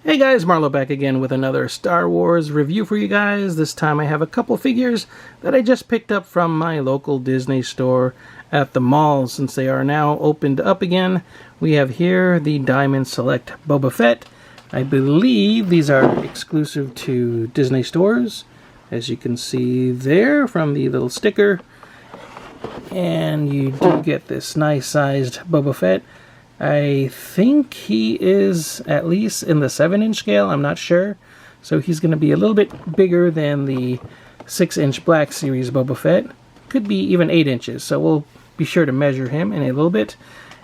Hey guys, Marlo back again with another Star Wars review for you guys. This time I have a couple figures that I just picked up from my local Disney store at the mall since they are now opened up again. We have here the Diamond Select Boba Fett. I believe these are exclusive to Disney stores, as you can see there from the little sticker. And you do get this nice sized Boba Fett. I think he is at least in the 7-inch scale, I'm not sure. So he's going to be a little bit bigger than the 6-inch Black Series Boba Fett. Could be even 8 inches, so we'll be sure to measure him in a little bit.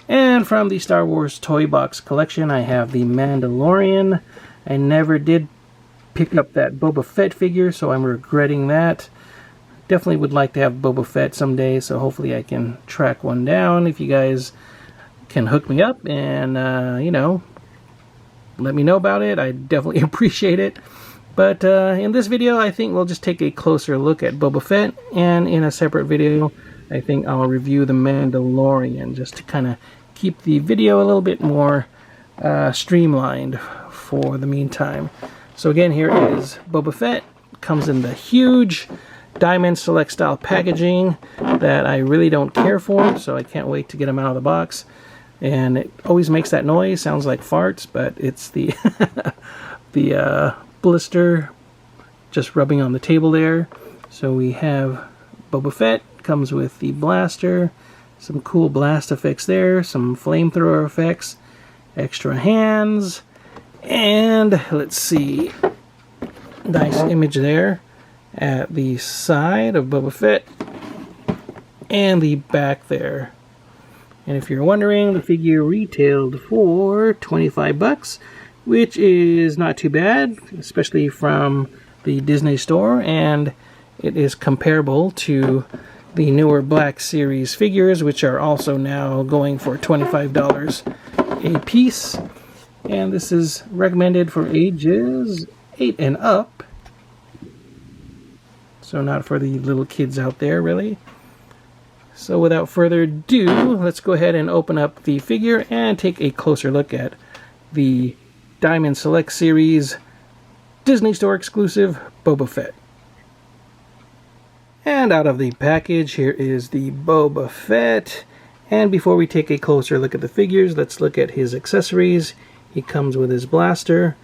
And from the Star Wars Toy Box collection, I have the Mandalorian. I never did pick up that Boba Fett figure, so I'm regretting that. Definitely would like to have Boba Fett someday, so hopefully I can track one down. If you guys can hook me up and, you know, let me know about it, I definitely appreciate it. But in this video, I think we'll just take a closer look at Boba Fett, and in a separate video, I think I'll review the Mandalorian, just to kind of keep the video a little bit more streamlined for the meantime. So again, here is Boba Fett. Comes in the huge Diamond Select style packaging that I really don't care for, so I can't wait to get him out of the box. And it always makes that noise, sounds like farts, but it's the the blister just rubbing on the table there. So we have Boba Fett, comes with the blaster, some cool blast effects there, some flamethrower effects, extra hands, and let's see, nice image there at the side of Boba Fett and the back there. And if you're wondering, the figure retailed for 25 bucks, which is not too bad, especially from the Disney store, and it is comparable to the newer Black Series figures, which are also now going for $25 a piece. And this is recommended for ages 8 and up, so not for the little kids out there, really. So without further ado, let's go ahead and open up the figure and take a closer look at the Diamond Select Series Disney Store exclusive Boba Fett. And out of the package, here is the Boba Fett. And before we take a closer look at the figures, let's look at his accessories. He comes with his blaster,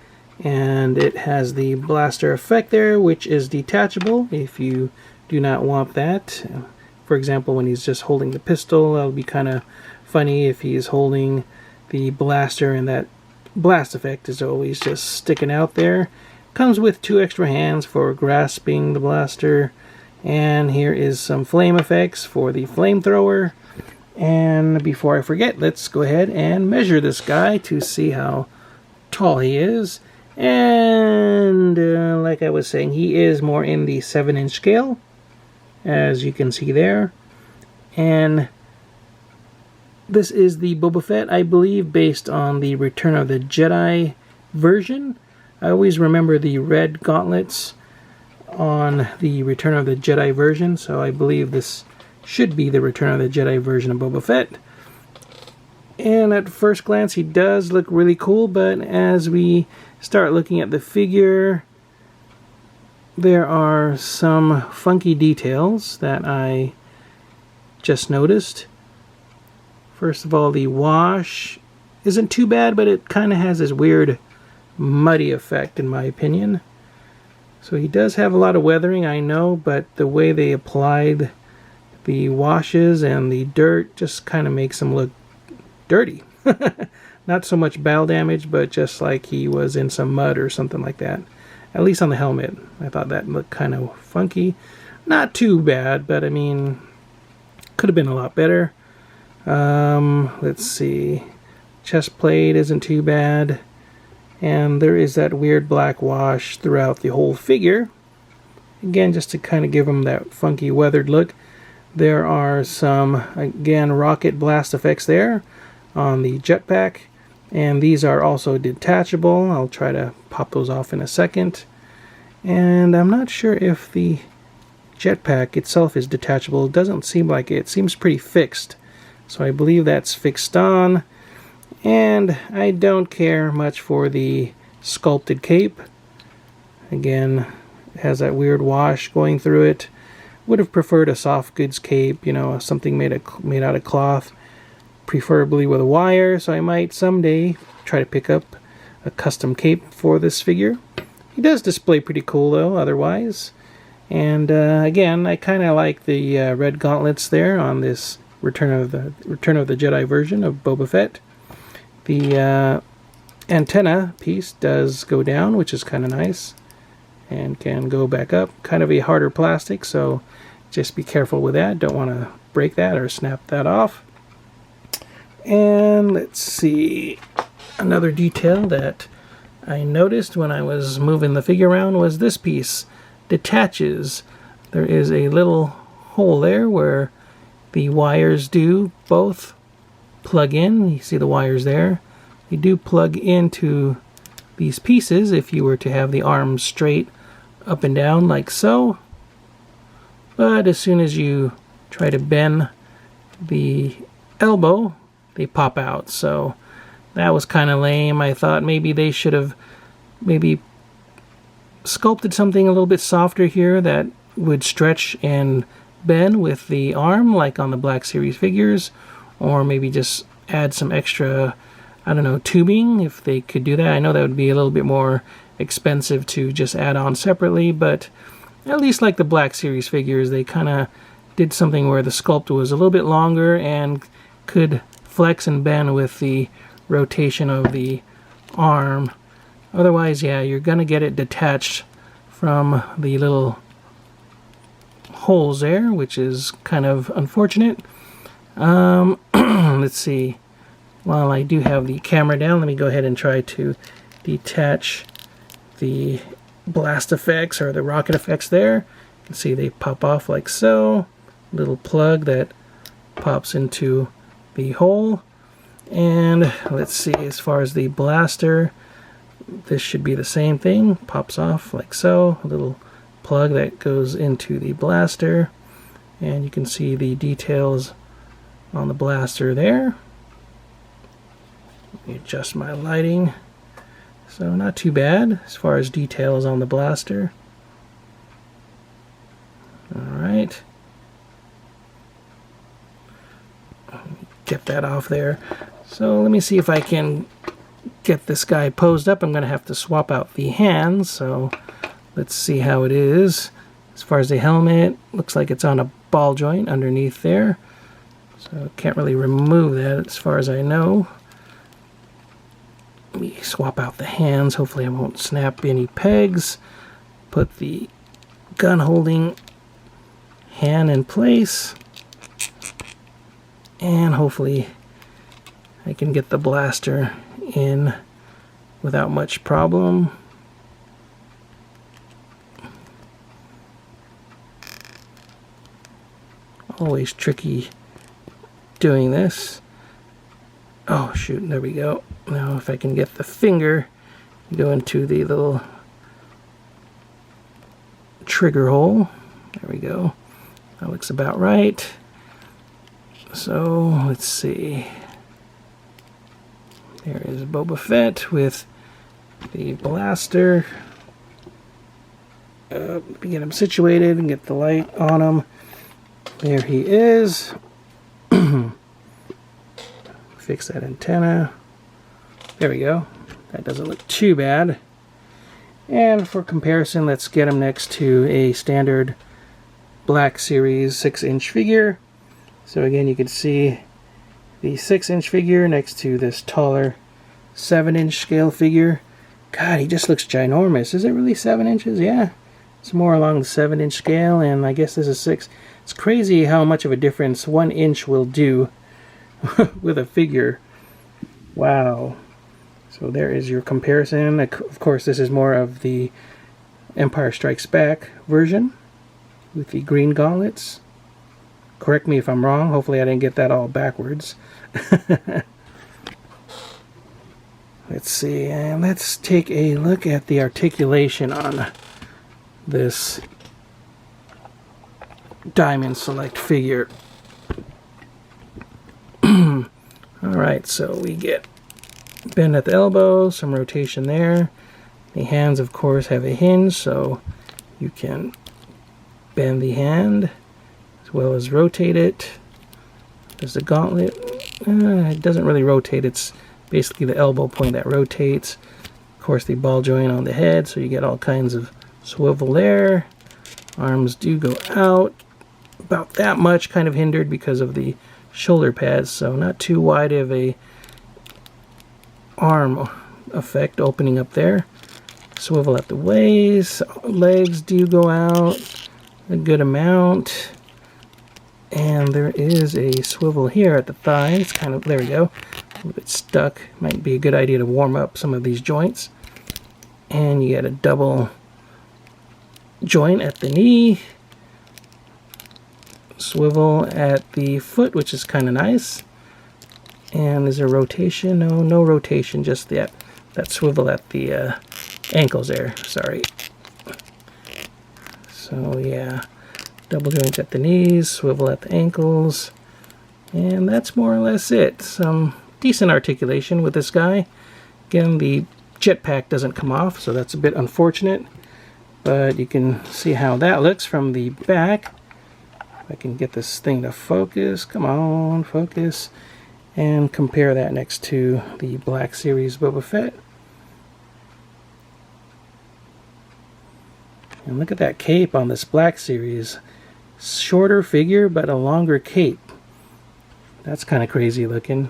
and it has the blaster effect there, which is detachable if you do not want that. For example, when he's just holding the pistol, that'll be kind of funny if he's holding the blaster and that blast effect is always just sticking out there. Comes with 2 extra hands for grasping the blaster. And here is some flame effects for the flamethrower. And before I forget, let's go ahead and measure this guy to see how tall he is. And like I was saying, he is more in the 7-inch scale, as you can see there. And this is the Boba Fett, I believe, based on the Return of the Jedi version. I always remember the red gauntlets on the Return of the Jedi version, so I believe this should be the Return of the Jedi version of Boba Fett. And at first glance, he does look really cool, but as we start looking at the figure, there are some funky details that I just noticed. First of all, the wash isn't too bad, but it kind of has this weird muddy effect in my opinion. So he does have a lot of weathering, I know, but the way they applied the washes and the dirt just kind of makes him look dirty. Not so much battle damage, but just like he was in some mud or something like that. At least on the helmet. I thought that looked kind of funky. Not too bad, but I mean, could have been a lot better. Let's see. Chest plate isn't too bad. And there is that weird black wash throughout the whole figure. Again, just to kind of give him that funky weathered look. There are some, again, rocket blast effects there on the jetpack. And these are also detachable. I'll try to pop those off in a second. And I'm not sure if the jetpack itself is detachable. It doesn't seem like it. It seems pretty fixed. So I believe that's fixed on. And I don't care much for the sculpted cape. Again, it has that weird wash going through it. Would have preferred a soft goods cape, you know, something made out of cloth, preferably with a wire, so I might someday try to pick up a custom cape for this figure. He does display pretty cool though, otherwise. And again, I kind of like the red gauntlets there on this Return of the Jedi version of Boba Fett. The antenna piece does go down, which is kind of nice, and can go back up. Kind of a harder plastic, so just be careful with that. Don't want to break that or snap that off. And let's see, another detail that I noticed when I was moving the figure around was this piece detaches. There is a little hole there where the wires do both plug in. You see the wires there. They do plug into these pieces if you were to have the arms straight up and down like so. But as soon as you try to bend the elbow, they pop out. So that was kind of lame. I thought maybe they should have maybe sculpted something a little bit softer here that would stretch and bend with the arm like on the Black Series figures, or maybe just add some extra, I don't know, tubing if they could do that. I know that would be a little bit more expensive to just add on separately, but at least like the Black Series figures, they kind of did something where the sculpt was a little bit longer and could flex and bend with the rotation of the arm. Otherwise, yeah, you're going to get it detached from the little holes there, which is kind of unfortunate. Let's see. While I do have the camera down, let me go ahead and try to detach the blast effects or the rocket effects there. You can see they pop off like so. Little plug that pops into the hole. And let's see, as far as the blaster, this should be the same thing. Pops off like so. A little plug that goes into the blaster. And you can see the details on the blaster there. Let me adjust my lighting. So not too bad as far as details on the blaster. Alright. Get that off there. So let me see if I can get this guy posed up. I'm going to have to swap out the hands, so let's see how it is. As far as the helmet, looks like it's on a ball joint underneath there, so can't really remove that as far as I know. Let me swap out the hands. Hopefully I won't snap any pegs. Put the gun holding hand in place, and hopefully I can get the blaster in without much problem. Always tricky doing this. Oh shoot, there we go. Now if I can get the finger go into the little trigger hole. There we go. That looks about right. So let's see. There is Boba Fett with the blaster. Let me get him situated and get the light on him. There he is. Fix that antenna. There we go. That doesn't look too bad. And for comparison, let's get him next to a standard Black Series 6-inch figure. So again, you can see the 6-inch figure next to this taller 7-inch scale figure. God, he just looks ginormous. Is it really 7 inches? Yeah. It's more along the 7-inch scale, and I guess this is 6. It's crazy how much of a difference 1 inch will do with a figure. Wow. So there is your comparison. Of course, this is more of the Empire Strikes Back version with the green gauntlets. Correct me if I'm wrong. Hopefully I didn't get that all backwards. Let's see, and let's take a look at the articulation on this Diamond Select figure. Alright, so we get bend at the elbow, some rotation there. The hands, of course, have a hinge, so you can bend the hand as well as rotate it. There's the gauntlet. It doesn't really rotate. It's basically the elbow point that rotates. Of course, the ball joint on the head, so you get all kinds of swivel there. Arms do go out about that much, kind of hindered because of the shoulder pads, so not too wide of a arm effect opening up there. Swivel at the waist. Legs do go out a good amount. And there is a swivel here at the thigh. It's kind of, there we go, a little bit stuck. Might be a good idea to warm up some of these joints. And you get a double joint at the knee. Swivel at the foot, which is kind of nice. And is there rotation? No rotation, just that swivel at the ankles there, sorry. So yeah, double joints at the knees, swivel at the ankles, and that's more or less it. Some decent articulation with this guy. Again, the jetpack doesn't come off, so that's a bit unfortunate, but you can see how that looks from the back. If I can get this thing to focus, come on, focus, and compare that next to the Black Series Boba Fett. And look at that cape on this Black Series. Shorter figure, but a longer cape. That's kind of crazy looking.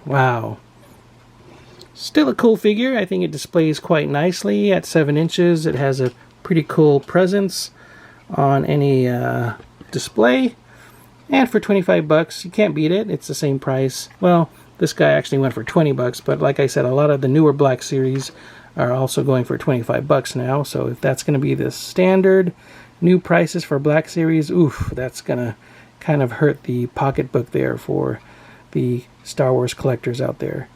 Wow. Still a cool figure. I think it displays quite nicely at 7 inches. It has a pretty cool presence on any display. And for 25 bucks, you can't beat it. It's the same price. Well, this guy actually went for 20 bucks, but like I said, a lot of the newer Black Series are also going for 25 bucks now. So if that's going to be the standard new prices for Black Series, oof, that's going to kind of hurt the pocketbook there for the Star Wars collectors out there.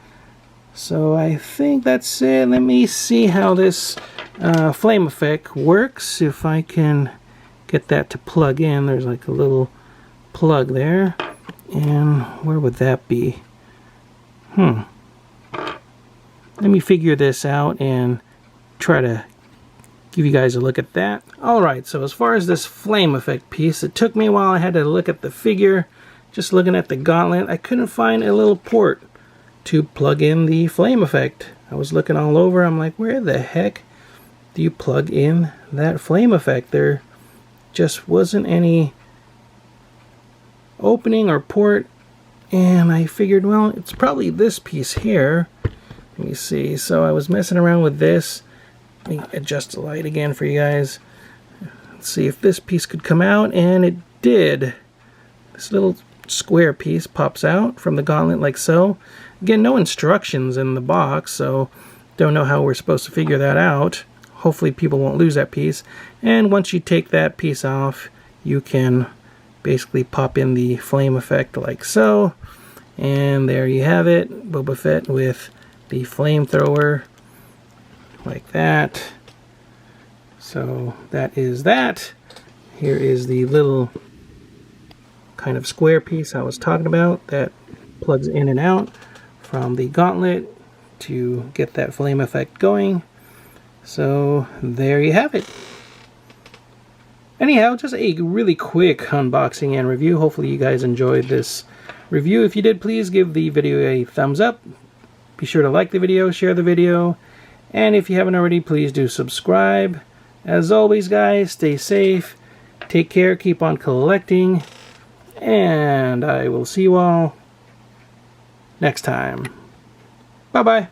So I think that's it. Let me see how this flame effect works. If I can get that to plug in, there's like a little plug there. And where would that be? Let me figure this out and try to give you guys a look at that. Alright, so as far as this flame effect piece, it took me a while. I had to look at the figure. Just looking at the gauntlet, I couldn't find a little port to plug in the flame effect. I was looking all over. I'm like, where the heck do you plug in that flame effect? There just wasn't any opening or port, and I figured, well, it's probably this piece here. Let me see. So I was messing around with this. Let me adjust the light again for you guys. Let's see if this piece could come out, and it did. This little square piece pops out from the gauntlet like so. Again, no instructions in the box, so don't know how we're supposed to figure that out. Hopefully people won't lose that piece. And once you take that piece off, you can basically pop in the flame effect like so. And there you have it, Boba Fett with the flamethrower like that. So that is that. Here is the little kind of square piece I was talking about that plugs in and out from the gauntlet to get that flame effect going. So there you have it. Anyhow, just a really quick unboxing and review. Hopefully you guys enjoyed this review. If you did, please give the video a thumbs up. Be sure to like the video, share the video, and if you haven't already, please do subscribe. As always, guys, stay safe, take care, keep on collecting, and I will see you all next time. Bye-bye.